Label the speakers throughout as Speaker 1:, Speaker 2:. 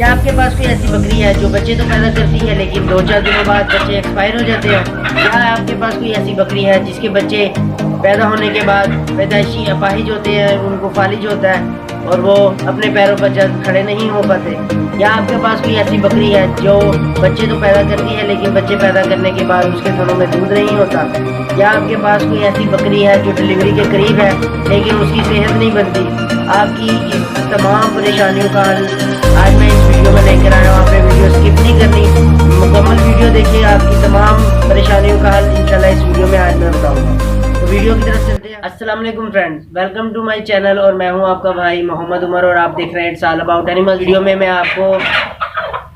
Speaker 1: क्या आपके पास कोई ऐसी बकरी है जो बच्चे तो पैदा करती है लेकिन 2-4 दिनों बाद बच्चे एक्सपायर हो जाते हैं? क्या आपके पास कोई ऐसी बकरी है जिसके बच्चे पैदा होने के बाद पैदाइशी अपाहिज होते हैं, उनको फालिज होता है और वो अपने पैरों पर जल्द खड़े नहीं हो पाते? या आपके पास कोई ऐसी बकरी है जो बच्चे तो पैदा करती है लेकिन बच्चे पैदा करने के बाद उसके थनों में दूध नहीं होता? या आपके पास कोई ऐसी बकरी है जो डिलीवरी के करीब है लेकिन उसकी सेहत नहीं बनती? आपकी इस तमाम परेशानियों का हल आज मैं इस वीडियो में लेकर आया हूँ। आपने वीडियो स्किप नहीं करनी, मुकम्मल वीडियो देखिए, आपकी तमाम परेशानियों का हल इंशाल्लाह इस वीडियो में आज मैं बताऊँगा। तो वीडियो की तरफ चलते हैं। अस्सलाम वालेकुम friends, welcome to my channel और मैं हूं आपका भाई मोहम्मद उमर और आप देख रहे हैं it's all about animal. Video में मैं आपको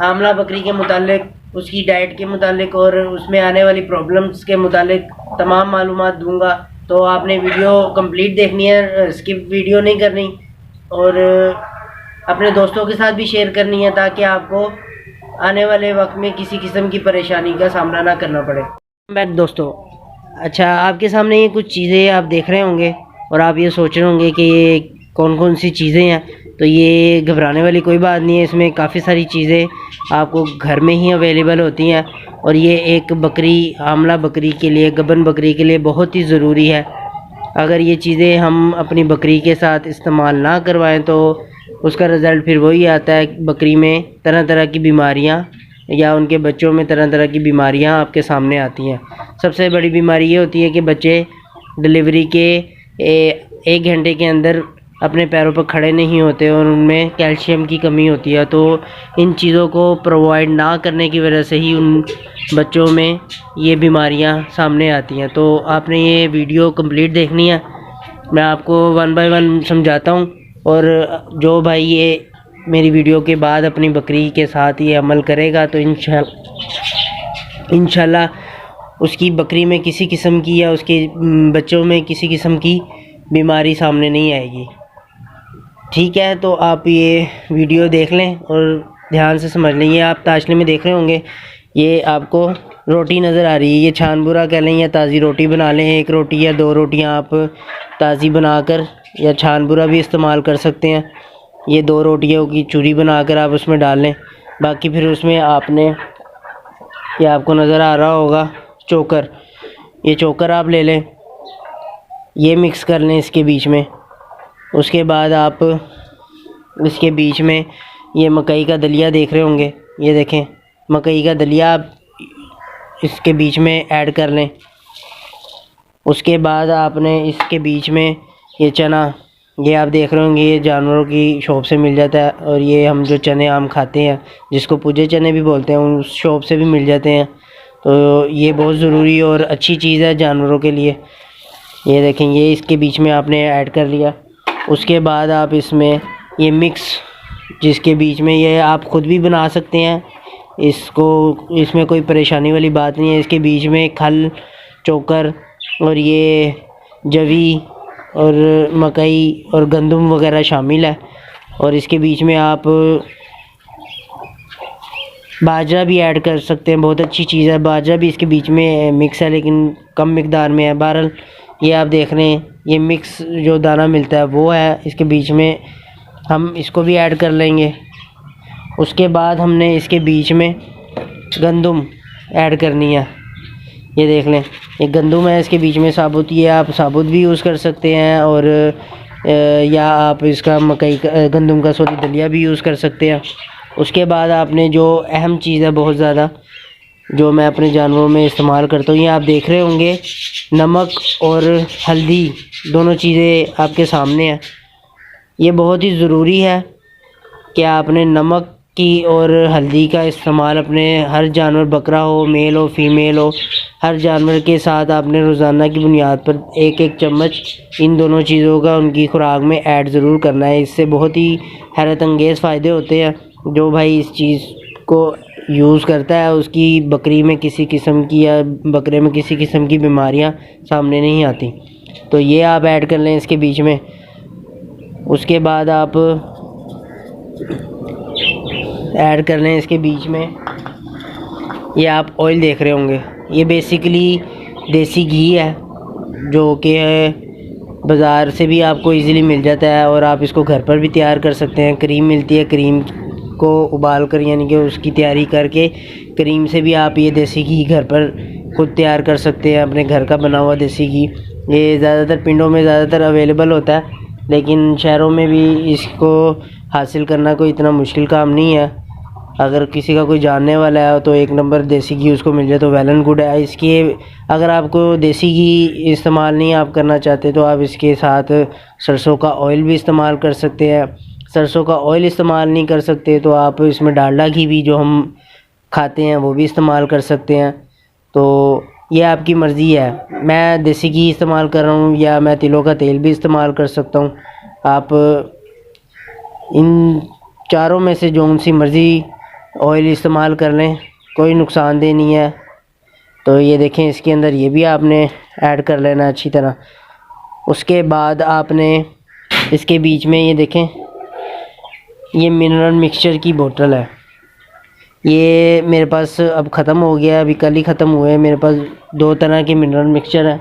Speaker 1: हामला बकरी के मुतालिक, उसकी डाइट के मुतालिक और उसमें आने वाली प्रॉब्लम्स के मुतालिक तमाम मालूमात दूंगा। तो आपने वीडियो कंप्लीट देखनी है, स्किप वीडियो नहीं करनी और अपने दोस्तों के साथ भी शेयर करनी है ताकि आपको आने वाले वक्त में किसी किस्म की परेशानी का सामना ना करना पड़े। बैठ दोस्तों, अच्छा आपके सामने ये कुछ चीज़ें आप देख रहे होंगे और आप ये सोच रहे होंगे कि ये कौन कौन सी चीज़ें हैं। तो ये घबराने वाली कोई बात नहीं है, इसमें काफ़ी सारी चीज़ें आपको घर में ही अवेलेबल होती हैं और ये एक बकरी, हामला बकरी के लिए, गबन बकरी के लिए बहुत ही ज़रूरी है। अगर ये चीज़ें हम अपनी बकरी के साथ इस्तेमाल ना करवाएं तो उसका रिज़ल्ट फिर वही आता है, बकरी में तरह तरह की बीमारियां या उनके बच्चों में तरह तरह की बीमारियां आपके सामने आती हैं। सबसे बड़ी बीमारी ये होती है कि बच्चे डिलीवरी के 1 घंटे के अंदर अपने पैरों पर खड़े नहीं होते और उनमें कैल्शियम की कमी होती है। तो इन चीज़ों को प्रोवाइड ना करने की वजह से ही उन बच्चों में ये बीमारियां सामने आती हैं। तो आपने ये वीडियो कंप्लीट देखनी है, मैं आपको 1 बाय 1 समझाता हूँ। और जो भाई ये मेरी वीडियो के बाद अपनी बकरी के साथ ये अमल करेगा तो इंशाल्लाह उसकी बकरी में किसी किस्म की या उसके बच्चों में किसी किस्म की बीमारी सामने नहीं आएगी। ठीक है, तो आप ये वीडियो देख लें और ध्यान से समझ लें। ये आप ताशले में देख रहे होंगे, ये आपको रोटी नज़र आ रही है, ये छानबुरा कह लें या ताज़ी रोटी बना लें। 1 रोटी या 2 रोटियां आप ताज़ी बनाकर या छानबुरा भी इस्तेमाल कर सकते हैं। ये 2 रोटियों की चूरी बनाकर आप उसमें डाल लें। बाकी फिर उसमें आपने, ये आपको नज़र आ रहा होगा चोकर, ये चोकर आप ले लें, ये मिक्स कर लें इसके बीच में। उसके बाद आप इसके बीच में ये मकई का दलिया देख रहे होंगे, ये देखें मकई का दलिया आप इसके बीच में ऐड कर लें। उसके बाद आपने इसके बीच में ये चना, ये आप देख रहे होंगे, ये जानवरों की शॉप से मिल जाता है और ये हम जो चने आम खाते हैं जिसको पुजे चने भी बोलते हैं, उस शॉप से भी मिल जाते हैं। तो ये बहुत ज़रूरी और अच्छी चीज़ है जानवरों के लिए। ये देखें, ये इसके बीच में आपने ऐड कर लिया। उसके बाद आप इसमें ये मिक्स, जिसके बीच में ये आप ख़ुद भी बना सकते हैं इसको, इसमें कोई परेशानी वाली बात नहीं है। इसके बीच में खल, चोकर और ये जवी और मकई और गंदम वगैरह शामिल है। और इसके बीच में आप बाजरा भी ऐड कर सकते हैं, बहुत अच्छी चीज़ है। बाजरा भी इसके बीच में मिक्स है लेकिन कम मिकदार में है। बहरहाल ये आप देख रहे हैं, ये मिक्स जो दाना मिलता है वो है इसके बीच में, हम इसको भी ऐड कर लेंगे। उसके बाद हमने इसके बीच में गंदम ऐड करनी है, ये देख लें, ये गंदम है इसके बीच में साबुत, ये आप साबुत भी यूज़ कर सकते हैं और या आप इसका मकई का, गंदम का सोती दलिया भी यूज़ कर सकते हैं। उसके बाद आपने जो अहम चीज़ है बहुत ज़्यादा, जो मैं अपने जानवरों में इस्तेमाल करता हूँ, ये आप देख रहे होंगे नमक और हल्दी, दोनों चीज़ें आपके सामने हैं। ये बहुत ही ज़रूरी है कि आपने नमक की और हल्दी का इस्तेमाल अपने हर जानवर, बकरा हो, मेल हो, फीमेल हो, हर जानवर के साथ आपने रोज़ाना की बुनियाद पर 1-1 चम्मच इन दोनों चीज़ों का उनकी खुराक में ऐड ज़रूर करना है। इससे बहुत ही हैरत अंगेज़ फ़ायदे होते हैं। जो भाई इस चीज़ को यूज़ करता है उसकी बकरी में किसी किस्म की या बकरे में किसी किस्म की बीमारियां सामने नहीं आती। तो ये आप ऐड कर लें इसके बीच में। उसके बाद आप ऐड कर लें इसके बीच में, ये आप ऑयल देख रहे होंगे, ये बेसिकली देसी घी है जो कि बाज़ार से भी आपको इजीली मिल जाता है और आप इसको घर पर भी तैयार कर सकते हैं। क्रीम मिलती है, क्रीम को उबाल कर यानी कि उसकी तैयारी करके क्रीम से भी आप ये देसी घी घर पर खुद तैयार कर सकते हैं, अपने घर का बना हुआ देसी घी। ये ज़्यादातर पिंडों में ज़्यादातर अवेलेबल होता है, लेकिन शहरों में भी इसको हासिल करना कोई इतना मुश्किल काम नहीं है। अगर किसी का कोई जानने वाला है तो एक नंबर देसी घी उसको मिल जाए तो वेल एंड गुड है। इसके अगर आपको देसी घी इस्तेमाल नहीं आप करना चाहते तो आप इसके साथ सरसों का ऑयल भी इस्तेमाल कर सकते हैं। सरसों का ऑयल इस्तेमाल नहीं कर सकते तो आप इसमें डालडा घी भी जो हम खाते हैं वो भी इस्तेमाल कर सकते हैं। तो ये आपकी मर्ज़ी है। मैं देसी घी इस्तेमाल कर रहा हूँ या मैं तिलों का तेल भी इस्तेमाल कर सकता हूँ। आप इन चारों में से जो सी मर्ज़ी ऑयल इस्तेमाल कर लें, कोई नुकसानदेह नहीं है। तो ये देखें, इसके अंदर ये भी आपने ऐड कर लेना अच्छी तरह। उसके बाद आपने इसके बीच में ये देखें, ये मिनरल मिक्सचर की बोतल है। ये मेरे पास अब ख़त्म हो गया, अभी कल ही ख़त्म हुए। मेरे पास 2 तरह के मिनरल मिक्सचर है,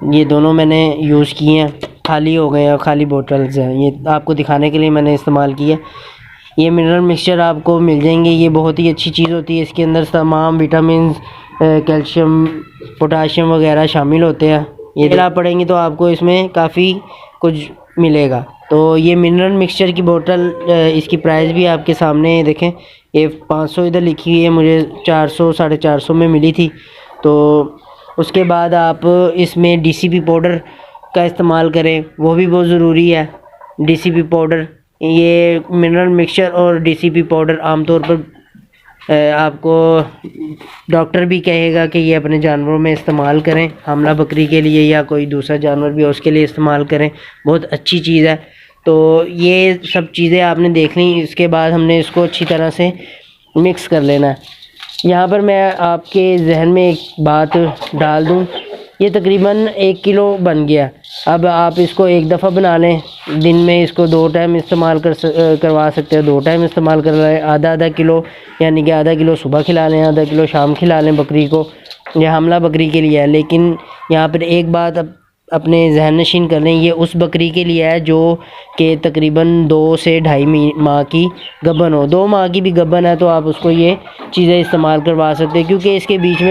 Speaker 1: ये दोनों मैंने यूज़ किए हैं, खाली हो गए हैं, खाली बोतल्स हैं। ये आपको दिखाने के लिए मैंने इस्तेमाल किया। ये मिनरल मिक्सचर आपको मिल जाएंगे, ये बहुत ही अच्छी चीज़ होती है। इसके अंदर तमाम विटामिन, कैल्शियम, पोटाशियम वगैरह शामिल होते हैं। ये ला पड़ेंगी तो आपको इसमें काफ़ी कुछ मिलेगा। तो ये मिनरल मिक्सचर की बोतल, इसकी प्राइस भी आपके सामने देखें। ये 500 इधर लिखी हुई है, मुझे 400 450 में मिली थी। तो उसके बाद आप इसमें डीसीपी पाउडर का इस्तेमाल करें, वो भी बहुत ज़रूरी है। डीसीपी पाउडर, ये मिनरल मिक्सचर और डीसीपी पाउडर आमतौर पर आपको डॉक्टर भी कहेगा कि ये अपने जानवरों में इस्तेमाल करें, हमला बकरी के लिए या कोई दूसरा जानवर भी हो उसके लिए इस्तेमाल करें, बहुत अच्छी चीज़ है। तो ये सब चीज़ें आपने देख ली। इसके बाद हमने इसको अच्छी तरह से मिक्स कर लेना है। यहाँ पर मैं आपके जहन में एक बात डाल दूँ, ये तकरीबन 1 किलो बन गया। अब आप इसको एक दफ़ा बना लें, दिन में इसको 2 टाइम इस्तेमाल करवा सकते हैं, 2 टाइम इस्तेमाल कर लें। आधा किलो यानी कि आधा किलो सुबह खिला लें, आधा किलो शाम खिला लें बकरी को। यह हमला बकरी के लिए है, लेकिन यहाँ पर एक बात अपने जहन नशीन कर लें, ये उस बकरी के लिए है जो कि तकरीबन 2 से ढाई माह की गब्बन हो। 2 माह की भी गब्बन है तो आप उसको ये चीज़ें इस्तेमाल करवा सकते हैं, क्योंकि इसके बीच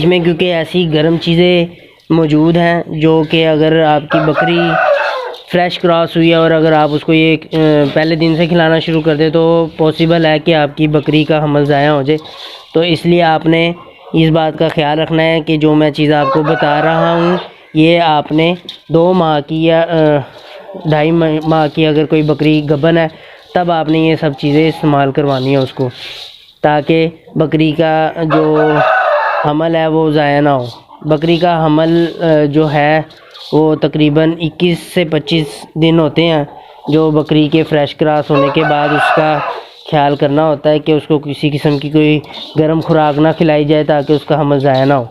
Speaker 1: में ऐसी गर्म चीज़ें मौजूद हैं जो कि अगर आपकी बकरी फ्रेश क्रॉस हुई है और अगर आप उसको ये पहले दिन से खिलाना शुरू कर दें तो पॉसिबल है कि आपकी बकरी का हमल ज़ाया हो जाए। तो इसलिए आपने इस बात का ख्याल रखना है कि जो मैं चीज़ आपको बता रहा हूँ ये आपने 2 माह की या 2.5 माह की अगर कोई बकरी गब्बन है तब आपने ये सब चीज़ें इस्तेमाल करवानी है उसको, ताकि बकरी का जो हमल है वो ज़ाया ना हो। बकरी का हमल जो है वो तकरीबन 21 से 25 दिन होते हैं, जो बकरी के फ्रेश क्रॉस होने के बाद उसका ख्याल करना होता है कि उसको किसी किस्म की कोई गर्म खुराक ना खिलाई जाए ताकि उसका हमल ज़ाया ना हो।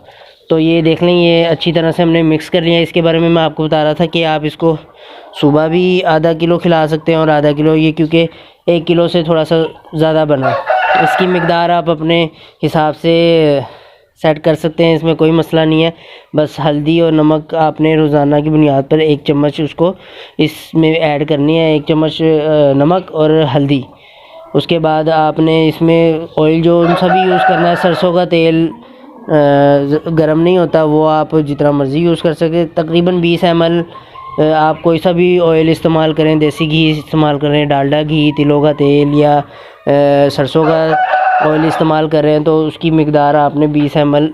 Speaker 1: तो ये देख लें, ये अच्छी तरह से हमने मिक्स कर लिया। इसके बारे में मैं आपको बता रहा था कि आप इसको सुबह भी आधा किलो खिला सकते हैं और आधा किलो, ये क्योंकि 1 किलो से थोड़ा सा ज़्यादा बना। इसकी मिकदार आप अपने हिसाब से सेट कर सकते हैं, इसमें कोई मसला नहीं है। बस हल्दी और नमक आपने रोज़ाना की बुनियाद पर 1 चम्मच उसको इसमें ऐड करनी है, 1 चम्मच नमक और हल्दी। उसके बाद आपने इसमें ऑयल जो सभी यूज़ करना है, सरसों का तेल गरम नहीं होता, वो आप जितना मर्ज़ी यूज़ कर सकते। तकरीबन 20 ml आप कोई सा भी ऑयल इस्तेमाल करें, देसी घी इस्तेमाल करें, डालडा घी, तिलों का तेल या सरसों का ऑयल इस्तेमाल कर रहे हैं तो उसकी मिकदार आपने 20 ml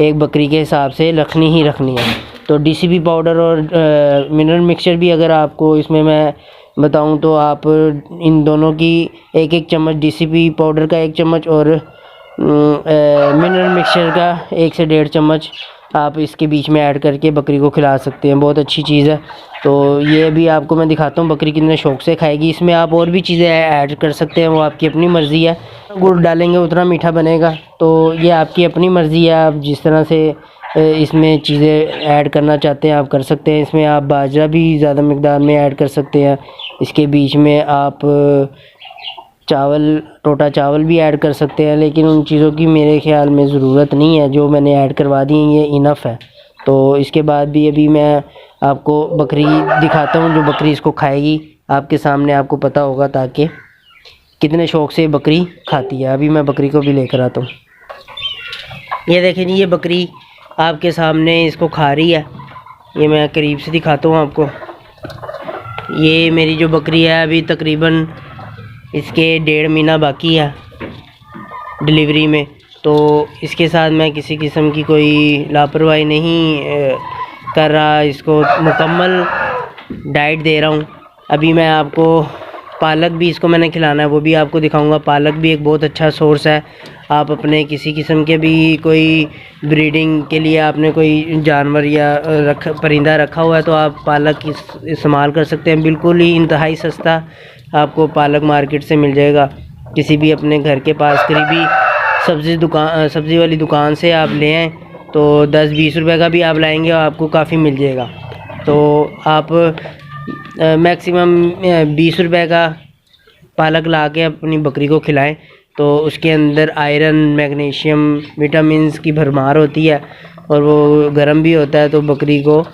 Speaker 1: एक बकरी के हिसाब से रखनी ही रखनी है। तो डीसीपी पाउडर और मिनरल मिक्सचर भी अगर आपको इसमें मैं बताऊं तो आप इन दोनों की 1-1 चम्मच, डीसीपी पाउडर का 1 चम्मच और मिनरल मिक्सचर का 1 से 1.5 चम्मच आप इसके बीच में ऐड करके बकरी को खिला सकते हैं। बहुत अच्छी चीज़ है। तो ये भी आपको मैं दिखाता हूँ बकरी कितने शौक़ से खाएगी। इसमें आप और भी चीज़ें ऐड कर सकते हैं, वो आपकी अपनी मर्ज़ी है। गुड़ डालेंगे उतना मीठा बनेगा, तो ये आपकी अपनी मर्ज़ी है। आप जिस तरह से इसमें चीज़ें ऐड करना चाहते हैं आप कर सकते हैं। इसमें आप बाजरा भी ज़्यादा मिकदार में ऐड कर सकते हैं। इसके बीच में आप चावल, टोटा चावल भी ऐड कर सकते हैं, लेकिन उन चीज़ों की मेरे ख्याल में ज़रूरत नहीं है। जो मैंने ऐड करवा दी ये इनफ है। तो इसके बाद भी अभी मैं आपको बकरी दिखाता हूँ, जो बकरी इसको खाएगी आपके सामने आपको पता होगा, ताकि कितने शौक़ से बकरी खाती है। अभी मैं बकरी को भी लेकर आता हूँ। ये देखें जी, ये बकरी आपके सामने इसको खा रही है। ये मैं करीब से दिखाता हूँ आपको। ये मेरी जो बकरी है अभी तकरीबन इसके 1.5 महीना बाकी है डिलीवरी में, तो इसके साथ मैं किसी किस्म की कोई लापरवाही नहीं कर रहा, इसको मुकम्मल डाइट दे रहा हूँ। अभी मैं आपको पालक भी इसको मैंने खिलाना है, वो भी आपको दिखाऊंगा। पालक भी एक बहुत अच्छा सोर्स है। आप अपने किसी किस्म के भी कोई ब्रीडिंग के लिए आपने कोई जानवर या परिंदा रखा हुआ है तो आप पालक इस्तेमाल कर सकते हैं। बिल्कुल ही इंतहाई सस्ता आपको पालक मार्केट से मिल जाएगा। किसी भी अपने घर के पास करीबी सब्ज़ी वाली दुकान से आप ले आएँ तो 10-20 रुपए का भी आप लाएंगे और आपको काफ़ी मिल जाएगा। तो आप मैक्सिमम 20 रुपए का पालक ला के अपनी बकरी को खिलाएं, तो उसके अंदर आयरन, मैग्नीशियम, विटामिन्स की भरमार होती है और वो गर्म भी होता है, तो बकरी को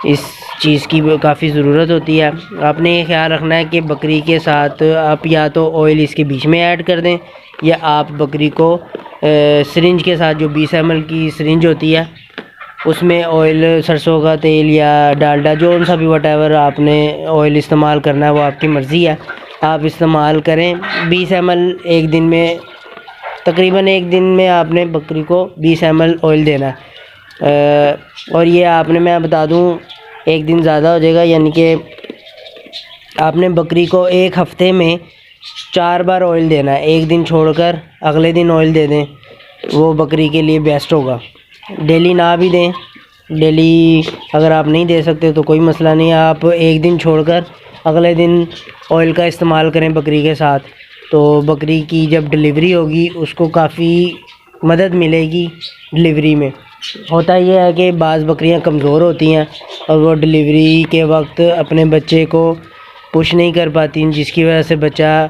Speaker 1: इस चीज़ की काफ़ी ज़रूरत होती है। आपने ये ख्याल रखना है कि बकरी के साथ आप या तो ऑयल इसके बीच में ऐड कर दें, या आप बकरी को सिरिंज के साथ, जो 20 ml की सिरिंज होती है, उसमें ऑयल, सरसों का तेल या डालडा, जो सा भी वटेवर आपने ऑयल इस्तेमाल करना है वो आपकी मर्ज़ी है, आप इस्तेमाल करें। 20 ml एक दिन में, तकरीबन एक दिन में आपने बकरी को 20 ml ऑयल देना है। और ये आपने, मैं बता दूं, एक दिन ज़्यादा हो जाएगा, यानी कि आपने बकरी को एक हफ़्ते में 4 बार ऑयल देना है। एक दिन छोड़कर अगले दिन ऑयल दे दें, वो बकरी के लिए बेस्ट होगा। डेली ना भी दें, डेली अगर आप नहीं दे सकते तो कोई मसला नहीं है, आप एक दिन छोड़कर अगले दिन ऑयल का इस्तेमाल करें बकरी के साथ। तो बकरी की जब डिलीवरी होगी उसको काफ़ी मदद मिलेगी डिलीवरी में। होता यह है कि बाज़ बकरियां कमज़ोर होती हैं और वो डिलीवरी के वक्त अपने बच्चे को पुश नहीं कर पाती, जिसकी वजह से बच्चा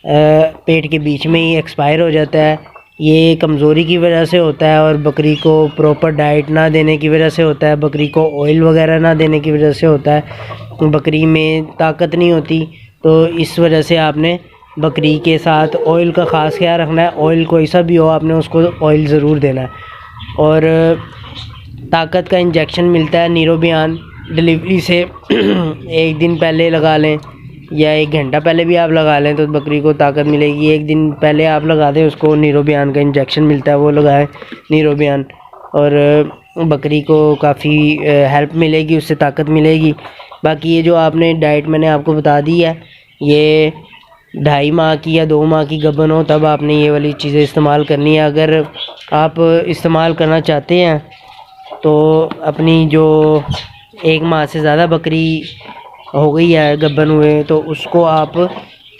Speaker 1: पेट के बीच में ही एक्सपायर हो जाता है। ये कमज़ोरी की वजह से होता है और बकरी को प्रॉपर डाइट ना देने की वजह से होता है, बकरी को ऑयल वगैरह ना देने की वजह से होता है। बकरी में ताकत नहीं होती, तो इस वजह से आपने बकरी के साथ ऑयल का ख़ास ख्याल रखना है। ऑयल कोई सा भी हो, आपने उसको ऑयल ज़रूर देना है। और ताकत का इंजेक्शन मिलता है नीरोबियान, डिलीवरी से एक दिन पहले लगा लें या 1 घंटा पहले भी आप लगा लें तो बकरी को ताकत मिलेगी। एक दिन पहले आप लगा दें उसको, नीरोबियान का इंजेक्शन मिलता है, वो लगाएं नीरोबियान, और बकरी को काफ़ी हेल्प मिलेगी, उससे ताकत मिलेगी। बाकी ये जो आपने डाइट मैंने आपको बता दी है, ये 2.5 माह की या 2 माह की गबन हो तब आपने ये वाली चीज़ें इस्तेमाल करनी है। अगर आप इस्तेमाल करना चाहते हैं तो अपनी जो 1 माह से ज़्यादा बकरी हो गई है गबन हुए, तो उसको आप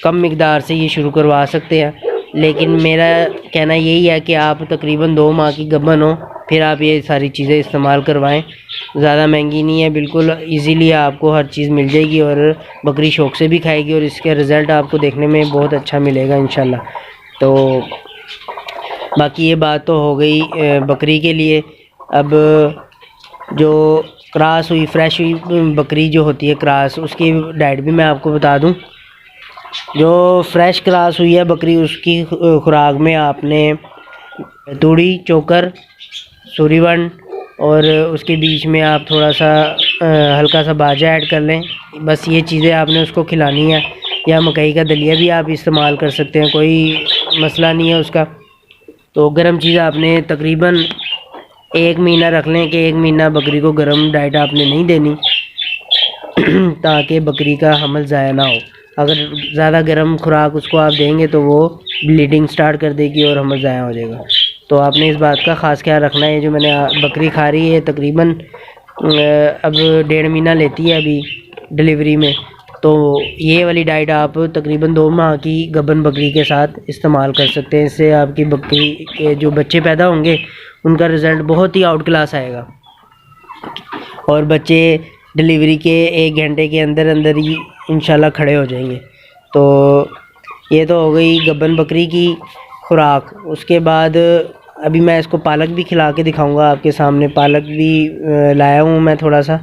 Speaker 1: कम मिकदार से ये शुरू करवा सकते हैं। लेकिन मेरा कहना यही है कि आप तकरीबन 2 माह की गबन हो फिर आप ये सारी चीज़ें इस्तेमाल करवाएं। ज़्यादा महंगी नहीं है, बिल्कुल इजीली आपको हर चीज़ मिल जाएगी और बकरी शौक़ से भी खाएगी और इसके रिज़ल्ट आपको देखने में बहुत अच्छा मिलेगा इंशाल्लाह। तो बाकी ये बात तो हो गई बकरी के लिए। अब जो क्रॉस हुई, फ्रेश हुई बकरी जो होती है क्रॉस, उसकी डाइट भी मैं आपको बता दूं। जो फ्रेश क्रॉस हुई है बकरी, उसकी खुराक में आपने तूड़ी, चोकर, सूरीवन और उसके बीच में आप थोड़ा सा हल्का सा बाजा ऐड कर लें। बस ये चीज़ें आपने उसको खिलानी है, या मकई का दलिया भी आप इस्तेमाल कर सकते हैं, कोई मसला नहीं है उसका। तो गर्म चीज़ आपने तकरीबन 1 महीना रख लें कि 1 महीना बकरी को गर्म डाइट आपने नहीं देनी ताकि बकरी का हमल ज़ाया ना हो। अगर ज़्यादा गर्म खुराक उसको आप देंगे तो वो ब्लीडिंग स्टार्ट कर देगी और हमल ज़ाया हो जाएगा। तो आपने इस बात का ख़ास ख्याल रखना है। जो मैंने बकरी खा रही है तकरीबन अब 1.5 महीना लेती है अभी डिलीवरी में, तो ये वाली डाइट आप तकरीबन 2 माह की गबन बकरी के साथ इस्तेमाल कर सकते हैं। इससे आपकी बकरी के जो बच्चे पैदा होंगे उनका रिज़ल्ट बहुत ही आउट क्लास आएगा और बच्चे डिलीवरी के 1 घंटे के अंदर अंदर ही इंशाल्लाह खड़े हो जाएंगे। तो ये तो हो गई गबन बकरी की खुराक। उसके बाद अभी मैं इसको पालक भी खिला के दिखाऊंगा आपके सामने। पालक भी लाया हूँ मैं थोड़ा सा,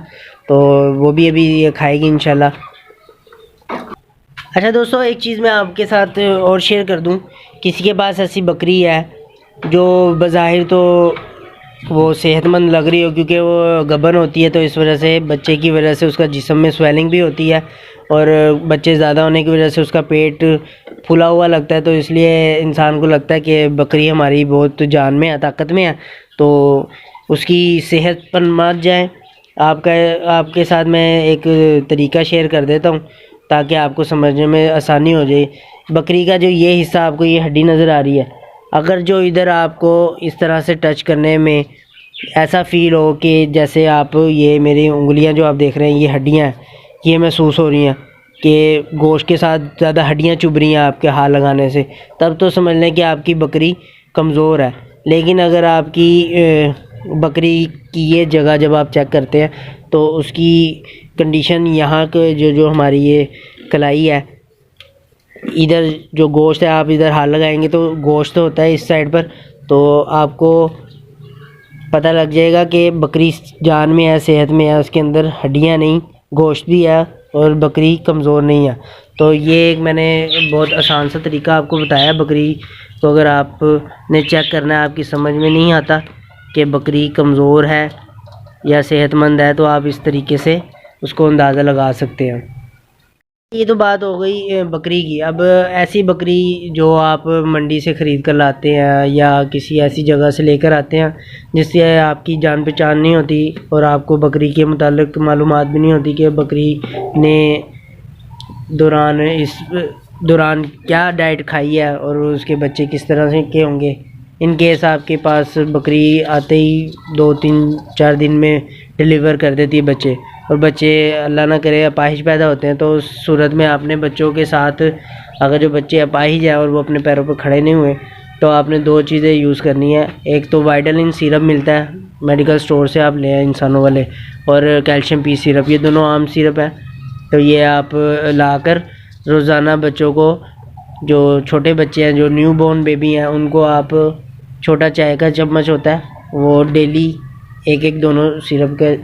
Speaker 1: तो वो भी अभी ये खाएगी इंशाल्लाह। अच्छा दोस्तों, एक चीज़ मैं आपके साथ और शेयर कर दूं। किसी के पास ऐसी बकरी है जो बज़ाहिर तो वो सेहतमंद लग रही हो, क्योंकि वो गबन होती है, तो इस वजह से बच्चे की वजह से उसका जिस्म में स्वेलिंग भी होती है, और बच्चे ज़्यादा होने की वजह से उसका पेट फूला हुआ लगता है। तो इसलिए इंसान को लगता है कि बकरी हमारी बहुत जान में है, ताकत में है, तो उसकी सेहत पर मत जाए। आपके साथ मैं एक तरीका शेयर कर देता हूँ ताकि आपको समझने में आसानी हो जाए। बकरी का जो ये हिस्सा आपको ये हड्डी नज़र आ रही है, अगर जो इधर आपको इस तरह से टच करने में ऐसा फ़ील हो कि जैसे आप ये मेरी उंगलियां जो आप देख रहे हैं ये हड्डियां हैं, ये महसूस हो रही हैं कि गोश्त के साथ ज़्यादा हड्डियां चुभ रही हैं आपके हाथ लगाने से, तब तो समझ लें कि आपकी बकरी कमज़ोर है। लेकिन अगर आपकी बकरी की ये जगह जब आप चेक करते हैं तो उसकी कंडीशन यहाँ के जो हमारी ये कलाई है, इधर जो गोश्त है, आप इधर हाथ लगाएंगे तो गोश्त होता है इस साइड पर, तो आपको पता लग जाएगा कि बकरी जान में है, सेहत में है, उसके अंदर हड्डियां नहीं, गोश्त भी है और बकरी कमज़ोर नहीं है। तो ये एक मैंने बहुत आसान सा तरीका आपको बताया। बकरी को अगर आपने चेक करना है, आपकी समझ में नहीं आता कि बकरी कमज़ोर है या सेहतमंद है, तो आप इस तरीके से उसको अंदाज़ा लगा सकते हैं। ये तो बात हो गई बकरी की। अब ऐसी बकरी जो आप मंडी से ख़रीद कर लाते हैं या किसी ऐसी जगह से लेकर आते हैं जिससे आपकी जान पहचान नहीं होती और आपको बकरी के मुतालिक मालूमात भी नहीं होती कि बकरी ने दौरान क्या डाइट खाई है और उसके बच्चे किस तरह से के होंगे। इन केस आपके पास बकरी आते ही 2-3-4 दिन में डिलीवर कर देती है बच्चे, और बच्चे अल्लाह ना करे अपाहिज पैदा होते हैं, तो उस सूरत में आपने बच्चों के साथ, अगर जो बच्चे अपाहिज हैं और वो अपने पैरों पर खड़े नहीं हुए, तो आपने 2 चीज़ें यूज़ करनी है। एक तो वाइटालिन सिरप मिलता है मेडिकल स्टोर से, आप ले आए इंसानों वाले, और कैल्शियम पी सिरप, ये दोनों आम सिरप है। तो ये आप लाकर रोज़ाना बच्चों को, जो छोटे बच्चे हैं, जो न्यू बॉर्न बेबी हैं, उनको आप छोटा चाय का चम्मच होता है वो डेली एक दोनों सिरप का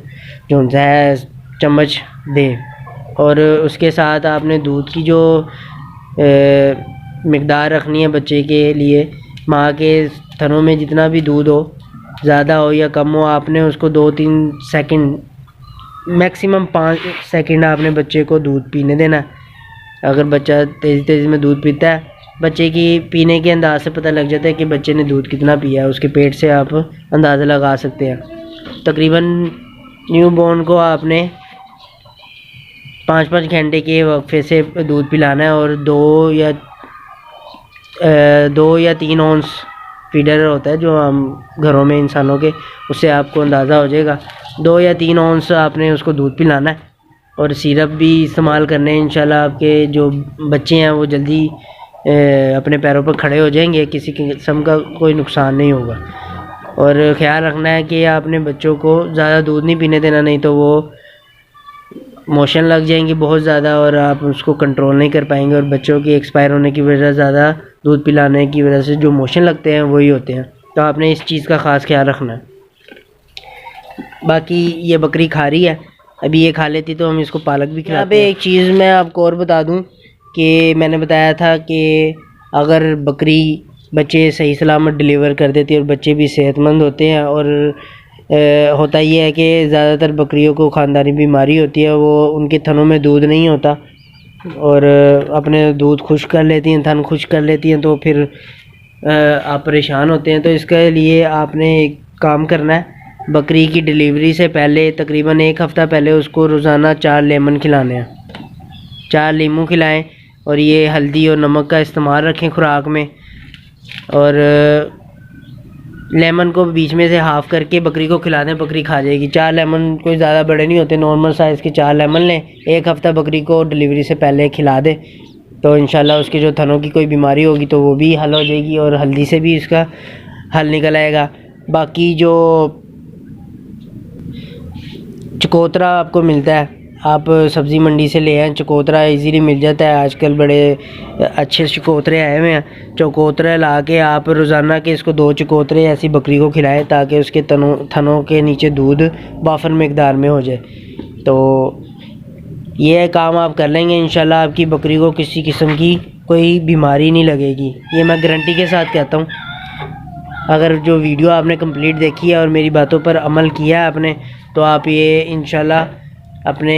Speaker 1: जो होता है चम्मच दें। और उसके साथ आपने दूध की जो मिकदार रखनी है बच्चे के लिए, माँ के थनों में जितना भी दूध हो, ज़्यादा हो या कम हो, आपने उसको 2-3 सेकंड, मैक्सिमम 5 सेकंड आपने बच्चे को दूध पीने देना है। अगर बच्चा तेज़ी में दूध पीता है, बच्चे की पीने के अंदाज से पता लग जाता है कि बच्चे ने दूध कितना पिया है, उसके पेट से आप अंदाज़ा लगा सकते हैं। तकरीबन न्यू बॉर्न को आपने 5-5 घंटे के वक्फे से दूध पिलाना है, और 2 या 3 औंस फीडर होता है जो हम घरों में इंसानों के, उससे आपको अंदाज़ा हो जाएगा। 2 या 3 औंस आपने उसको दूध पिलाना है, और सिरप भी इस्तेमाल करने हैं। इंशाल्लाह आपके जो बच्चे हैं वो जल्दी अपने पैरों पर खड़े हो जाएंगे, किसी किस्म का कोई नुकसान नहीं होगा। और ख़्याल रखना है कि आपने बच्चों को ज़्यादा दूध नहीं पीने देना, नहीं तो वो मोशन लग जाएंगे बहुत ज़्यादा और आप उसको कंट्रोल नहीं कर पाएंगे, और बच्चों की एक्सपायर होने की वजह, ज़्यादा दूध पिलाने की वजह से जो मोशन लगते हैं वही होते हैं। तो आपने इस चीज़ का ख़ास ख्याल रखना है। बाकी ये बकरी खा रही है, अभी ये खा लेती तो हम इसको पालक भी खिलाते हैं। एक चीज़ मैं आपको और बता दूं कि मैंने बताया था कि अगर बकरी बच्चे सही सलामत डिलीवर कर देती है और बच्चे भी सेहतमंद होते हैं, और होता ये है कि ज़्यादातर बकरियों को ख़ानदानी बीमारी होती है, वो उनके थनों में दूध नहीं होता और अपने दूध खुश्क कर लेती हैं, थन खुश्क कर लेती हैं, तो फिर आप परेशान होते हैं। तो इसके लिए आपने एक काम करना है, बकरी की डिलीवरी से पहले तकरीबन 1 हफ़्ता पहले उसको रोज़ाना 4 लेमन खिलाने हैं, 4 लीमू खिलाएं, और ये हल्दी और नमक का इस्तेमाल रखें खुराक में, और लेमन को बीच में से हाफ़ करके बकरी को खिला दें, बकरी खा जाएगी। 4 लेमन कोई ज़्यादा बड़े नहीं होते, नॉर्मल साइज़ के 4 लेमन लें, 1 हफ़्ता बकरी को डिलीवरी से पहले खिला दें, तो इंशाल्लाह उसकी जो थनों की कोई बीमारी होगी तो वो भी हल हो जाएगी, और हल्दी से भी इसका हल निकल आएगा। बाकी जो चकोतरा आपको मिलता है, आप सब्ज़ी मंडी से ले आएँ। चकोतरा इजीली मिल जाता है, आजकल बड़े अच्छे चकोतरे आए हुए हैं। चकोतरा ला के आप रोज़ाना के इसको 2 चकोतरे ऐसी बकरी को खिलाएं ताकि उसके थनों के नीचे दूध वाफर मकदार में हो जाए। तो ये काम आप कर लेंगे इंशाल्लाह, आपकी बकरी को किसी किस्म की कोई बीमारी नहीं लगेगी, ये मैं गारंटी के साथ कहता हूँ। अगर जो वीडियो आपने कंप्लीट देखी है और मेरी बातों पर अमल किया है आपने, तो आप ये इंशाल्लाह अपने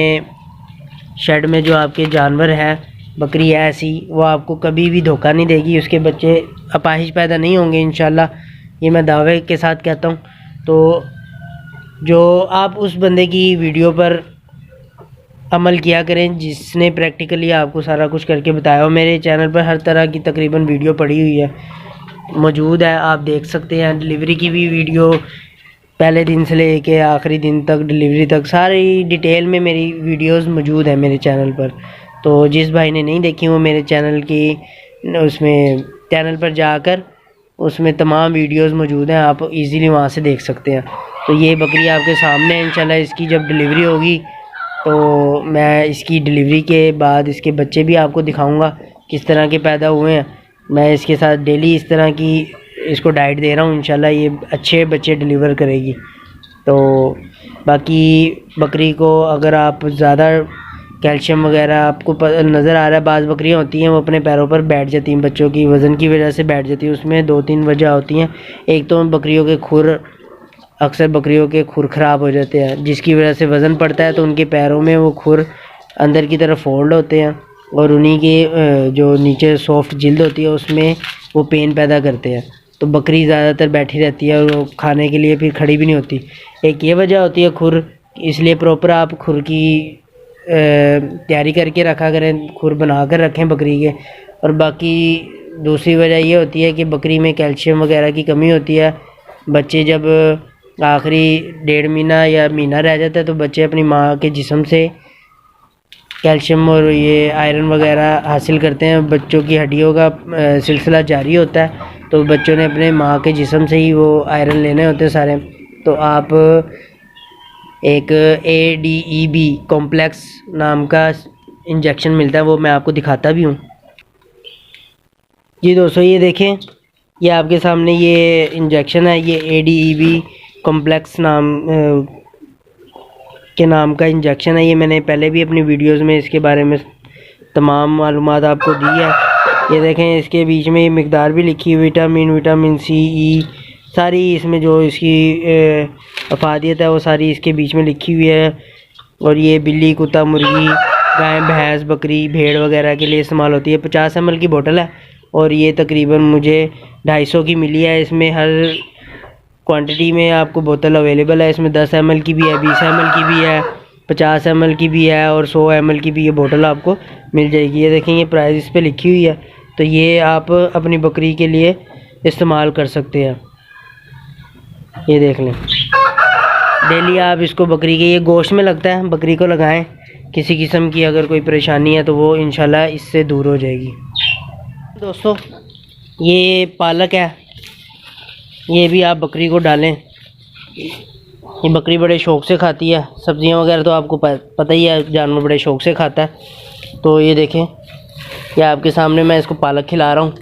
Speaker 1: शेड में जो आपके जानवर हैं, बकरी है ऐसी, वो आपको कभी भी धोखा नहीं देगी, उसके बच्चे अपाहिज पैदा नहीं होंगे इंशाल्लाह, ये मैं दावे के साथ कहता हूँ। तो जो आप उस बंदे की वीडियो पर अमल किया करें जिसने प्रैक्टिकली आपको सारा कुछ करके बताया हो। मेरे चैनल पर हर तरह की तकरीबन वीडियो पड़ी हुई है, मौजूद है, आप देख सकते हैं। डिलीवरी की भी वीडियो पहले दिन से लेके आखिरी दिन तक, डिलीवरी तक सारी डिटेल में मेरी वीडियोस मौजूद है मेरे चैनल पर। तो जिस भाई ने नहीं देखी वो मेरे चैनल की उसमें चैनल पर जाकर उसमें तमाम वीडियोस मौजूद हैं, आप इजीली वहाँ से देख सकते हैं। तो ये बकरी आपके सामने है इंशाल्लाह। इसकी जब डिलीवरी होगी तो मैं इसकी डिलीवरी के बाद इसके बच्चे भी आपको दिखाऊंगा किस तरह के पैदा हुए हैं। मैं इसके साथ डेली इस तरह की इसको डाइट दे रहा हूँ, इंशाल्लाह ये अच्छे बच्चे डिलीवर करेगी। तो बाकी बकरी को अगर आप ज़्यादा कैल्शियम वगैरह आपको नज़र आ रहा है, बाज़ बकरियाँ होती हैं वो अपने पैरों पर बैठ जाती हैं, बच्चों की वज़न की वजह से बैठ जाती हैं। उसमें 2-3 वजह होती हैं। एक तो बकरियों के खुर, अक्सर बकरियों के खुर ख़राब हो जाते हैं जिसकी वजह से वज़न पड़ता है, तो उनके पैरों में वो खुर अंदर की तरफ फोल्ड होते हैं और उन्हीं के जो नीचे सॉफ्ट जिल्द होती है उसमें वो पेन पैदा करते हैं। तो बकरी ज़्यादातर बैठी रहती है और वो खाने के लिए फिर खड़ी भी नहीं होती। एक ये वजह होती है खुर, इसलिए प्रॉपर आप खुर की तैयारी करके रखा करें, खुर बना कर रखें बकरी के। और बाकी दूसरी वजह ये होती है कि बकरी में कैल्शियम वगैरह की कमी होती है। बच्चे जब आखिरी 1.5 महीना या महीना रह जाता है तो बच्चे अपनी माँ के जिस्म से कैल्शियम और ये आयरन वगैरह हासिल करते हैं। बच्चों की हड्डियों का सिलसिला जारी होता है, तो बच्चों ने अपने माँ के जिस्म से ही वो आयरन लेने होते हैं सारे। तो आप एक ADEB कॉम्प्लेक्स नाम का इंजेक्शन मिलता है, वो मैं आपको दिखाता भी हूँ। जी दोस्तों ये देखें, ये आपके सामने ये इंजेक्शन है, ये ADEB कॉम्प्लेक्स के नाम का इंजेक्शन है। ये मैंने पहले भी अपनी वीडियोस में इसके बारे में तमाम मालूमात आपको दी है। ये देखें इसके बीच में ये मकदार भी लिखी हुई, विटामिन C, E सारी इसमें जो इसकी अफादियत है वो सारी इसके बीच में लिखी हुई है। और ये बिल्ली, कुत्ता, मुर्गी, गाय, भैंस, बकरी, भेड़ वगैरह के लिए इस्तेमाल होती है। 50 ml की बोतल है और ये तकरीबन मुझे 250 की मिली है। इसमें हर क्वांटिटी में आपको बोतल अवेलेबल है। इसमें 10 ml की भी है, 20 ml की भी है, 50 ml की भी है और 100 ml की भी ये बोतल आपको मिल जाएगी। ये देखें ये प्राइस इस पर लिखी हुई है, तो ये आप अपनी बकरी के लिए इस्तेमाल कर सकते हैं। ये देख लें, डेली आप इसको बकरी के, ये गोश्त में लगता है, बकरी को लगाएं। किसी किस्म की अगर कोई परेशानी है तो वो इंशाल्लाह इससे दूर हो जाएगी। दोस्तों ये पालक है, ये भी आप बकरी को डालें। ये बकरी बड़े शौक़ से खाती है, सब्ज़ियाँ वगैरह तो आपको पता ही है, जानवर बड़े शौक़ से खाता है। तो ये देखें, ये आपके सामने मैं इसको पालक खिला रहा हूँ।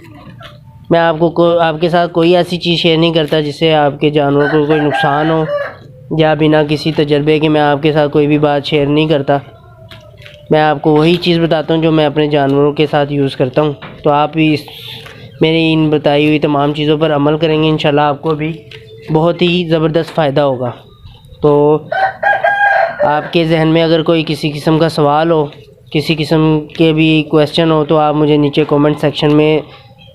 Speaker 1: मैं आपके साथ कोई ऐसी चीज़ शेयर नहीं करता जिससे आपके जानवर को कोई नुकसान हो, या बिना किसी तजर्बे के मैं आपके साथ कोई भी बात शेयर नहीं करता। मैं आपको वही चीज़ बताता हूँ जो मैं अपने जानवरों के साथ यूज़ करता हूँ। तो आप भी मेरी इन बताई हुई तमाम चीज़ों पर अमल करेंगे, इंशाल्लाह आपको भी बहुत ही ज़बरदस्त फ़ायदा होगा। तो आपके जहन में अगर कोई किसी किस्म का सवाल हो, किसी किस्म के भी क्वेश्चन हो, तो आप मुझे नीचे कमेंट सेक्शन में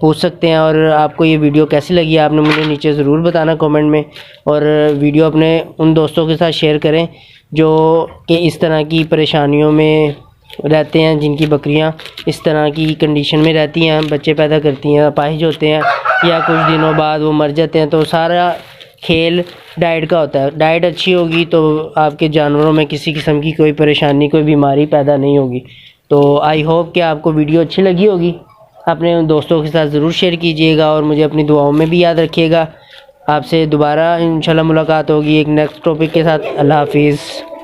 Speaker 1: पूछ सकते हैं। और आपको ये वीडियो कैसी लगी आपने मुझे नीचे ज़रूर बताना कमेंट में। और वीडियो अपने उन दोस्तों के साथ शेयर करें जो कि इस तरह की परेशानियों में रहते हैं, जिनकी बकरियां इस तरह की कंडीशन में रहती हैं, बच्चे पैदा करती हैं, अपाहिज होते हैं या कुछ दिनों बाद वो मर जाते हैं। तो सारा खेल डाइट का होता है। डाइट अच्छी होगी तो आपके जानवरों में किसी किस्म की कोई परेशानी, कोई बीमारी पैदा नहीं होगी। तो आई होप कि आपको वीडियो अच्छी लगी होगी। अपने उन दोस्तों के साथ ज़रूर शेयर कीजिएगा और मुझे अपनी दुआओं में भी याद रखिएगा। आपसे दोबारा इंशाल्लाह मुलाकात होगी एक नेक्स्ट टॉपिक के साथ। अल्लाह हाफिज़।